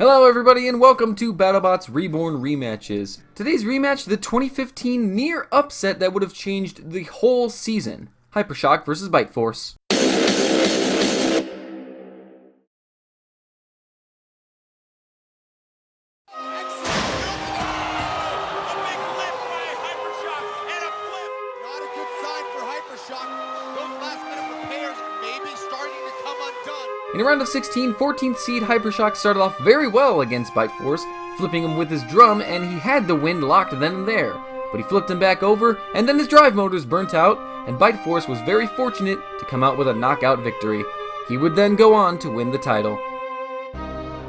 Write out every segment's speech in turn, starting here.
Hello everybody and welcome to BattleBots Reborn Rematches. Today's rematch, the 2015 near upset that would have changed the whole season. Hypershock versus Bite Force. In a round of 16, 14th seed Hypershock started off very well against Bite Force, flipping him with his drum, and he had the win locked then and there. But he flipped him back over, and then his drive motors burnt out, and Bite Force was very fortunate to come out with a knockout victory. He would then go on to win the title.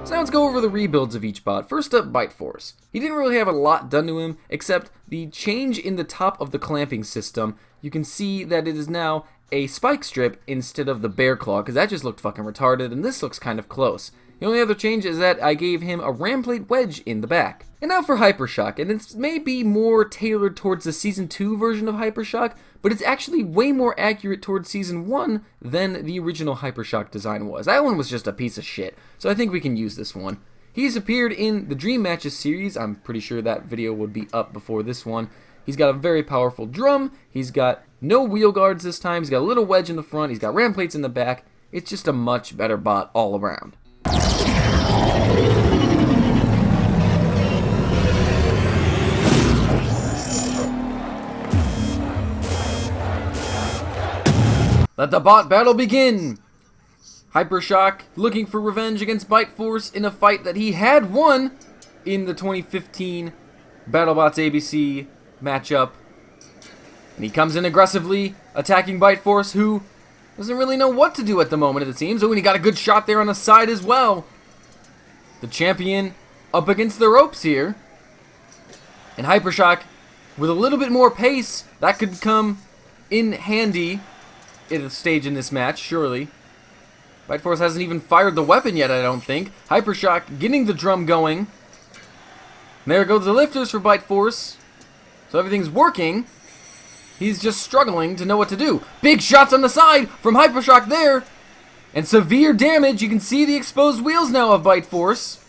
So now let's go over the rebuilds of each bot. First up, Bite Force. He didn't really have a lot done to him, except the change in the top of the clamping system. You can see that it is now a spike strip instead of the bear claw, because that just looked fucking retarded, and this looks kind of close. The only other change is that I gave him a ram plate wedge in the back. And now for Hypershock, and it may be more tailored towards the Season 2 version of Hypershock, but it's actually way more accurate towards Season 1 than the original Hypershock design was. That one was just a piece of shit, so I think we can use this one. He's appeared in the Dream Matches series. I'm pretty sure that video would be up before this one. He's got a very powerful drum, he's got no wheel guards this time, he's got a little wedge in the front, he's got ram plates in the back. It's just a much better bot all around. Let the bot battle begin! Hypershock looking for revenge against Bite Force in a fight that he had won in the 2015 BattleBots ABC matchup. And he comes in aggressively, attacking Bite Force, who doesn't really know what to do at the moment, it seems. Oh, and he got a good shot there on the side as well. The champion up against the ropes here. And Hypershock, with a little bit more pace, that could come in handy at a stage in this match, surely. Bite Force hasn't even fired the weapon yet, I don't think. Hypershock getting the drum going. And there goes the lifters for Bite Force. So everything's working. He's just struggling to know what to do. Big shots on the side from Hypershock there. And severe damage. You can see the exposed wheels now of Bite Force.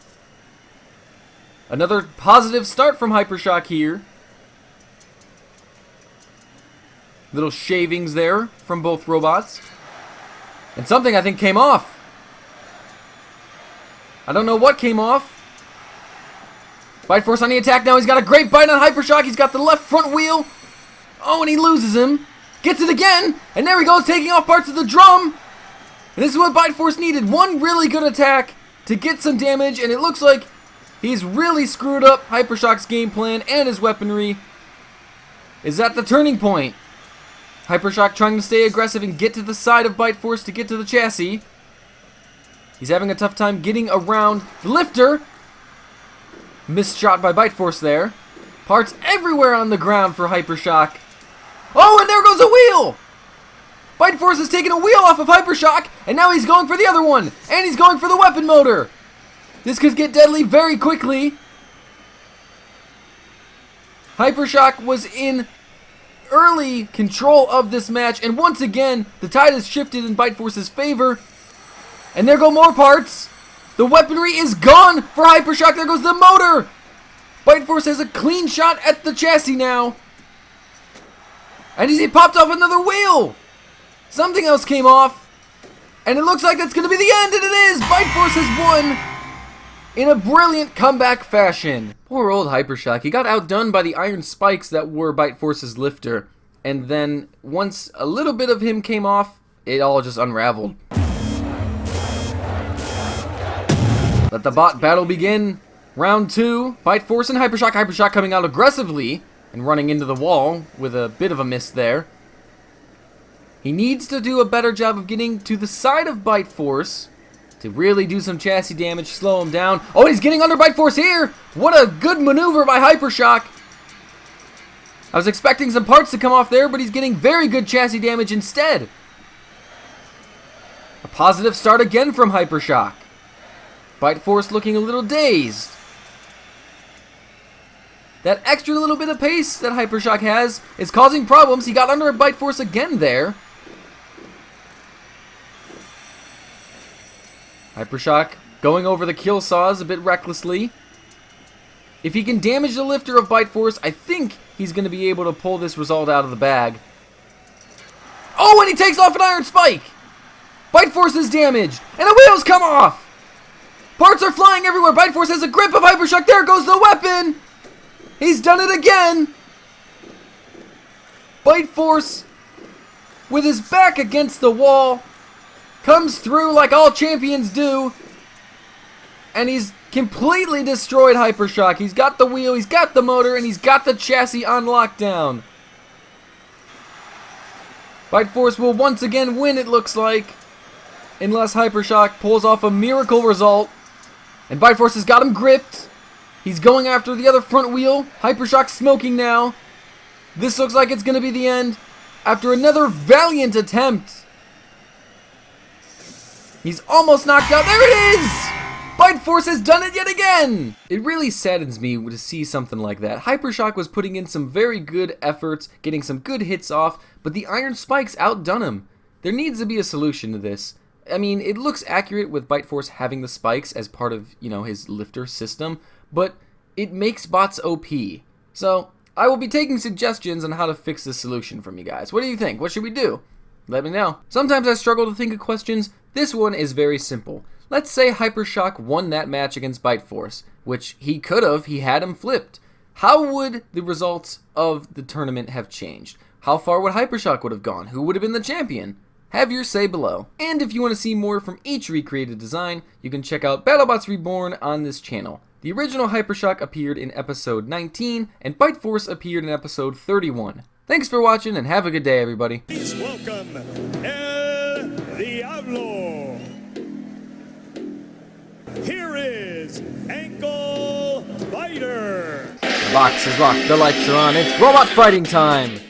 Another positive start from Hypershock here. Little shavings there from both robots. And something I think came off. I don't know what came off. Bite Force on the attack now. He's got a great bite on Hypershock. He's got the left front wheel. Oh, and he loses him. Gets it again. And there he goes, taking off parts of the drum. And this is what Bite Force needed. One really good attack to get some damage. And it looks like he's really screwed up Hypershock's game plan and his weaponry. Is at the turning point. Hypershock trying to stay aggressive and get to the side of Bite Force to get to the chassis. He's having a tough time getting around the lifter. Missed shot by Bite Force there. Parts everywhere on the ground for Hypershock. Oh, and there goes a wheel! Bite Force has taken a wheel off of Hypershock, and now he's going for the other one. And he's going for the weapon motor. This could get deadly very quickly. Hypershock was in early control of this match, and once again, the tide has shifted in Bite Force's favor. And there go more parts. The weaponry is gone for Hypershock. There goes the motor. Bite Force has a clean shot at the chassis now. And he popped off another wheel. Something else came off. And it looks like that's going to be the end. And it is. Bite Force has won in a brilliant comeback fashion. Poor old Hypershock. He got outdone by the iron spikes that were Bite Force's lifter. And then once a little bit of him came off, it all just unraveled. Let the bot battle begin. Round 2. Bite Force and Hypershock. Hypershock coming out aggressively and running into the wall with a bit of a miss there. He needs to do a better job of getting to the side of Bite Force to really do some chassis damage, slow him down. Oh, he's getting under Bite Force here. What a good maneuver by Hypershock. I was expecting some parts to come off there, but he's getting very good chassis damage instead. A positive start again from Hypershock. Bite Force looking a little dazed. That extra little bit of pace that Hypershock has is causing problems. He got under Bite Force again there. Hypershock Going over the kill saws a bit recklessly. If he can damage the lifter of Bite Force, I think he's going to be able to pull this result out of the bag. Oh, and he takes off an iron spike! Bite Force is damaged, and the wheels come off! Parts are flying everywhere. Bite Force has a grip of Hypershock. There goes the weapon! He's done it again! Bite Force, with his back against the wall, comes through like all champions do, and he's completely destroyed Hypershock. He's got the wheel, he's got the motor, and he's got the chassis on lockdown. Bite Force will once again win, it looks like, unless Hypershock pulls off a miracle result. And Bite Force has got him gripped. He's going after the other front wheel. Hypershock smoking now. This looks like it's going to be the end. After another valiant attempt. He's almost knocked out. There it is! Bite Force has done it yet again! It really saddens me to see something like that. Hypershock was putting in some very good efforts, getting some good hits off, but the iron spikes outdone him. There needs to be a solution to this. I mean, it looks accurate with Bite Force having the spikes as part of, his lifter system, but it makes bots OP. So, I will be taking suggestions on how to fix this solution from you guys. What do you think? What should we do? Let me know. Sometimes I struggle to think of questions. This one is very simple. Let's say Hypershock won that match against Bite Force, which he could have. He had him flipped. How would the results of the tournament have changed? How far would Hypershock would have gone? Who would have been the champion? Have your say below. And if you want to see more from each recreated design, you can check out BattleBots Reborn on this channel. The original Hypershock appeared in episode 19, and Bite Force appeared in episode 31. Thanks for watching, and have a good day, everybody. Please welcome El Diablo. Here is Ankle Biter. The box is locked, the lights are on, it's robot fighting time!